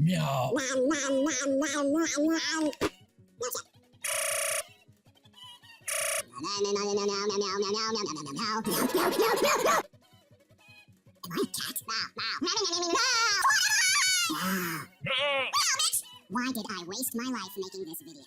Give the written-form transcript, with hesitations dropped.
Meow. Why did I waste my life making this video?